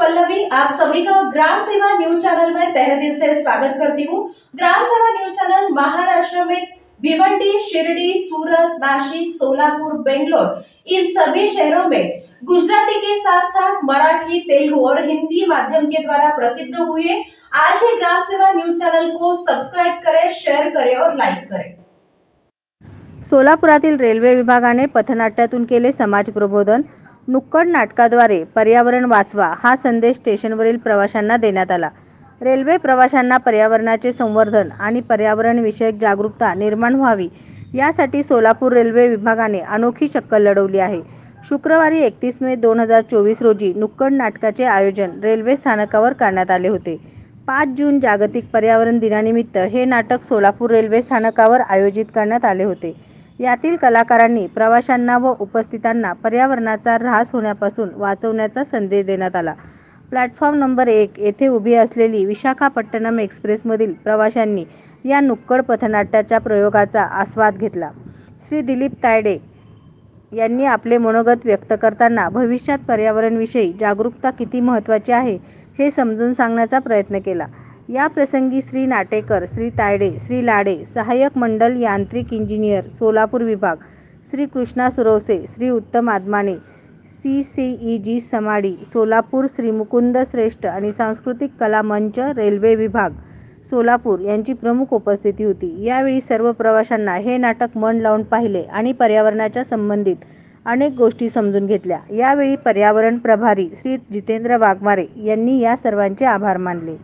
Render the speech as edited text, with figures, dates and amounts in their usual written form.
पल्लवी आप सभी का ग्राम सेवा न्यूज चैनल में तहे दिल से स्वागत करती हूँ। ग्राम सेवा न्यूज चैनल महाराष्ट्र में भिवंडी, शिरडी, सूरत, नासिक, सोलापुर, बेंगलोर इन सभी शहरों में गुजराती के साथ साथ मराठी, तेलुगु और हिंदी माध्यम के द्वारा प्रसिद्ध हुए। आज ही ग्राम सेवा न्यूज चैनल को सब्सक्राइब करें, शेयर करें और लाइक करें। सोलापुरातील रेल्वे विभागाने पथनाट्यातून केले समाज प्रबोधन। नुक्कड नाटकाद्वारे पर्यावरण वाचवा हा संदेश स्टेशनवरील प्रवाशांना देण्यात आला। रेल्वे प्रवाशांना पर्यावरणाचे संवर्धन आणि पर्यावरण विषयक जागरूकता निर्माण व्हावी यासाठी सोलापूर रेल्वे विभागाने अनोखी शक्कल लढवली आहे। शुक्रवारी 31 मे 2024 रोजी नुक्कड नाटकाचे आयोजन रेल्वे स्थानकावर करण्यात आले होते। 5 जून जागतिक पर्यावरण दिनानिमित्त हे नाटक सोलापूर रेल्वे स्थानकावर आयोजित करण्यात आले होते। यातील कलाकारांनी प्रवाशांना व उपस्थितांना पर्यावरणाचा ऱ्हास होण्यापासून वाचवण्याचा संदेश देण्यात आला। प्लॅटफॉर्म नंबर 1 येथे उभी असलेली विशाखापट्टणम एक्सप्रेसमधील प्रवाशांनी या नुक्कड पथनाट्याच्या प्रयोगाचा आस्वाद घेतला। श्री दिलीप तायडे यांनी आपले मनोगत व्यक्त करताना भविष्यात पर्यावरणविषयी जागरूकता किती महत्त्वाची आहे हे समजून सांगण्याचा प्रयत्न केला। या प्रसंगी श्री नाटेकर, श्री तायडे, श्री लाडे, सहाय्यक मंडल यांत्रिक इंजिनियर सोलापूर विभाग, श्री कृष्णा सुरवसे, श्री उत्तम आदमाने, CCEG समाडी सोलापूर, श्री मुकुंद श्रेष्ठ आणि सांस्कृतिक कला मंच रेल्वे विभाग सोलापूर यांची प्रमुख उपस्थिती होती। यावेळी सर्व प्रवाशांना हे नाटक मन लावून पाहिले आणि पर्यावरणाच्या संबंधित अनेक गोष्टी समजून घेतल्या। यावेळी पर्यावरण प्रभारी श्री जितेंद्र वाघमारे यांनी या सर्वांचे आभार मानले।